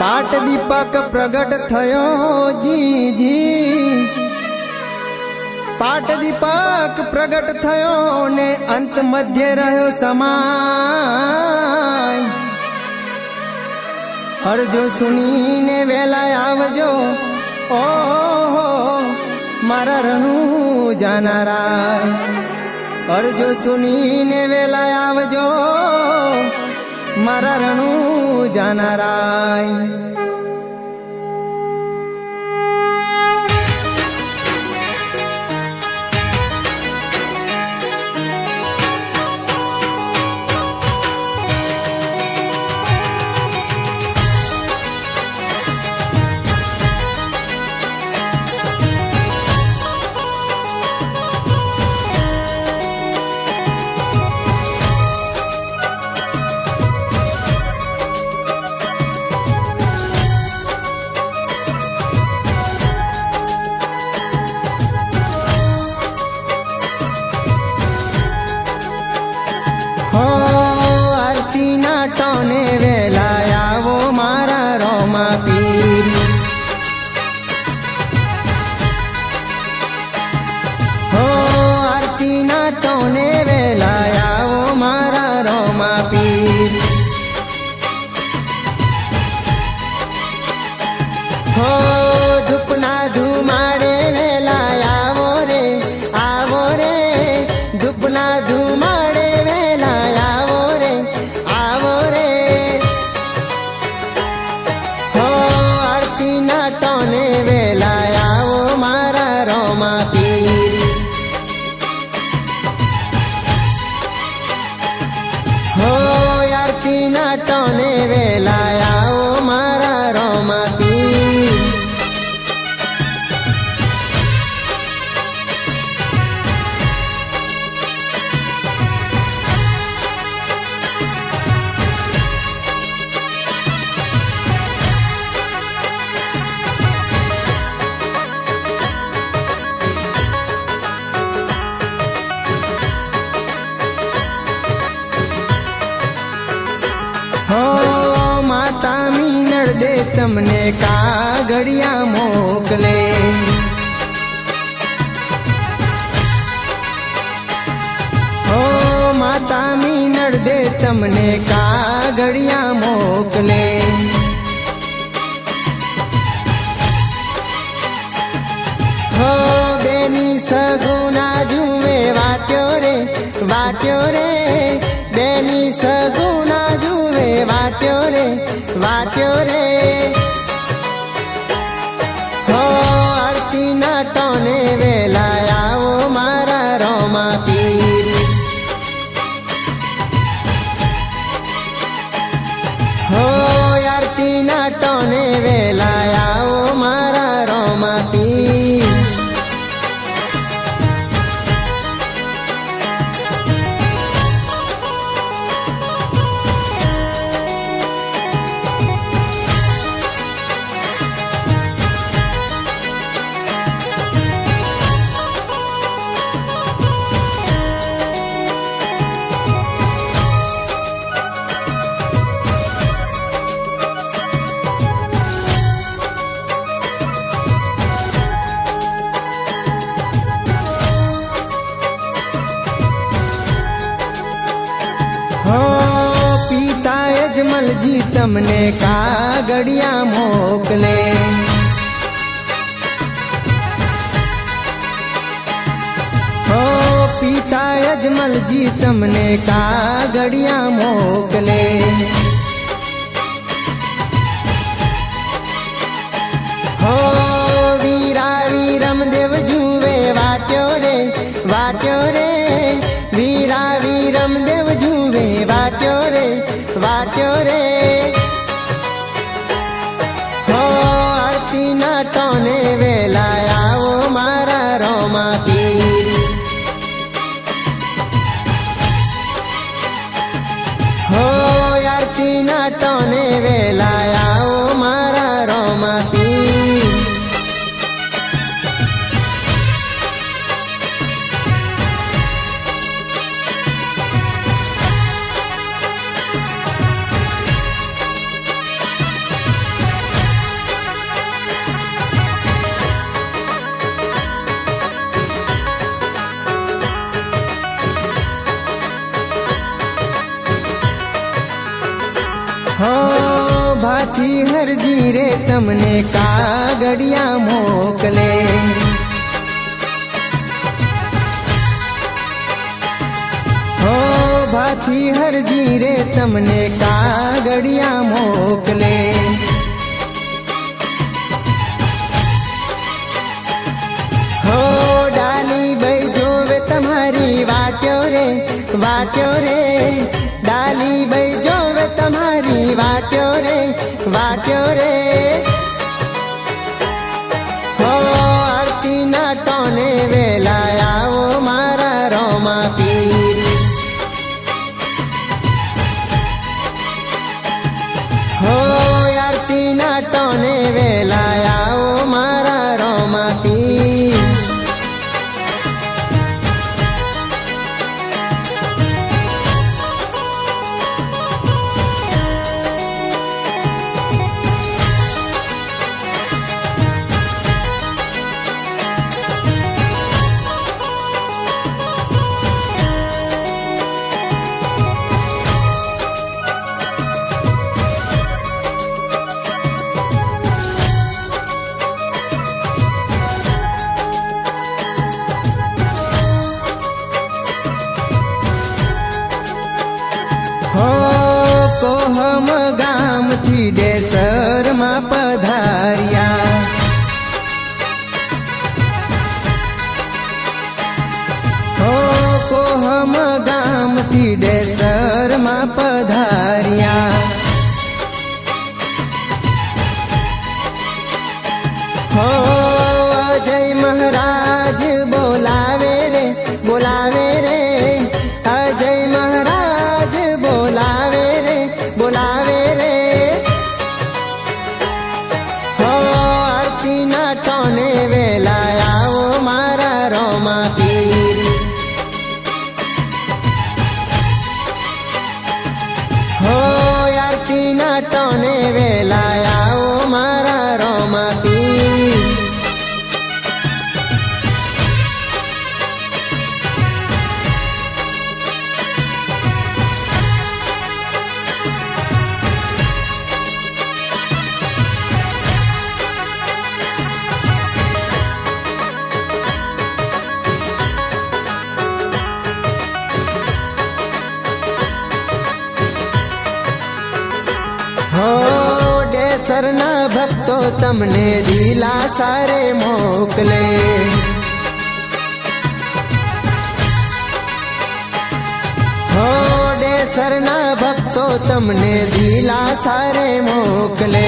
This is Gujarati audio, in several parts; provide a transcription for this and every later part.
पाट दीपक प्रगट थयो जी पाट दीपक प्रगट थयो ने अंत मध्य रह्यो समाय। अर्जो सुनी ने वेला आवजो ओ मारा रणु जानाराय। अर्जो सुनी ने वेला आवजो मारा रणु जानाराय। टोने वेला आवो मारा रोमा पीर। हो आरती ना टोने वेला आवो मारा रोमा पीर। हो धूपना धुमाड़े वेला आवो रे धूपना धुमाड़े वेला आवो रे टोने वेला आवो मारा रोमा पीर। हो आरती ना टोने वेला आवो मारा रोमा पीर। हो माता मीनड़ दे तमने कागड़िया मोकले। हो माता मीनड़ दे तमने कागड़िया मोकले। हो बेनी सगुना जुए वाट्यो रे बेनी सगुना जुए वाट्यो रे। हो आरती ना टोने वेला आवो मारा रोमा पीर। हो आरती ना टोने वेला आवो मारा रोमा पीर। हो पिता यजमल जी तमने कागड़िया मोकले। हो पिता यजमल जी तमने कागड़िया मोकले। हो वीरा वीरम देव जुवे वाट्यो रे वीरा वीरम देव जुवे वाट्यो रे। हो आरती ना टोने वेला आवो मारा रोमा पीर। हो आरती ना टोने वेला आवो मारा रोमा पीर। ભાથી હરજી રે તમને કાગડિયા મોકલે. હો ભાથી હરજી રે તમને કાગડિયા મોકલે. હો ડાલી બઈ જોવે તમારી વાટ્યો રે વાટ્યો રે. ડાલી બઈ જોવે તમારી વાટ્યો રે વાટ્યો રે. હો આરતીના ટોને વેલા આવો મારા રોમા પીર. હો આરતીના ટોને વેલા આવો મારા રોમા પીર. હો કોહમ ગામથી ડેસરમાં પધાર્યા. હો કોહમ ગામથી ડેસરમાં પધાર્યા. હો અજય મહારાજ બોલાવે રે બોલાવે રે. અજય મહારાજ બોલાવે રે બોલાવે રે. હો આરતીના ટોને વેલા આવો મારા રોમા પીર. હો આરતીના ટોને વેલા આવો મારા રોમા પીર. હો ડેસરના ભક્તો તમને દિલાસા રે મોકલે. હો ડેસરના ભક્તો તમને દિલાસા રે મોકલે.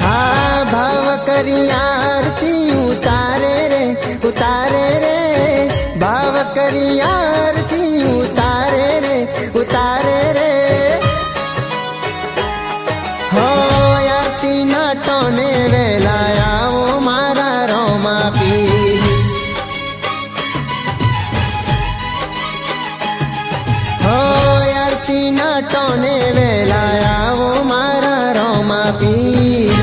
હા ભાવ કરી આરતી ઉતારે રે ઉતારે રે. ભાવ કરી આરતી ઉતારે રે ઉતારે રે. હો આરતીના ટોને વેલા આવો મારા રોમા પીર. હો આરતીના ટોને વેલા આવો મારા રોમા પીર.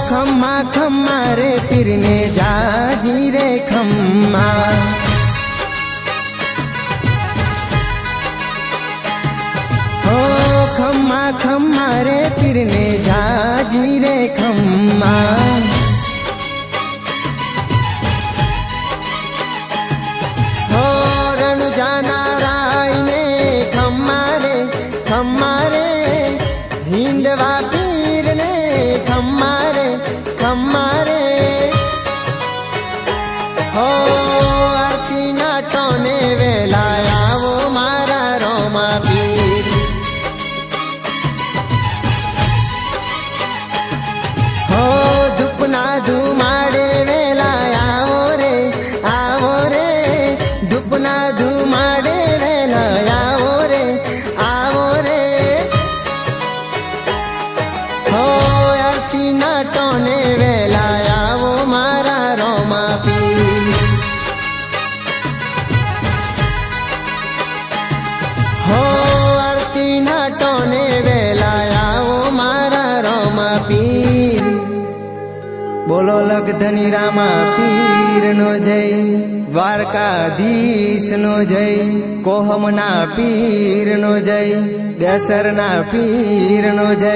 ખમ્મા ખમ્મા રે પીરને જાજી રે ખમ્મા. હો ખમ્મા ખમ્મા રે પીરને જાજી રે ખમ્મા. હો રણુજાના રાયને ખમ્મા રે ખમ્મા રે. હિંદવા પીરને ખમ્મા ખમ્મા રે. હો બોલો લખધની રામા પીર નો જય, દ્વારકાધીશ નો જય, કોહમના પીર નો જય, બેસરના પીર નો જય.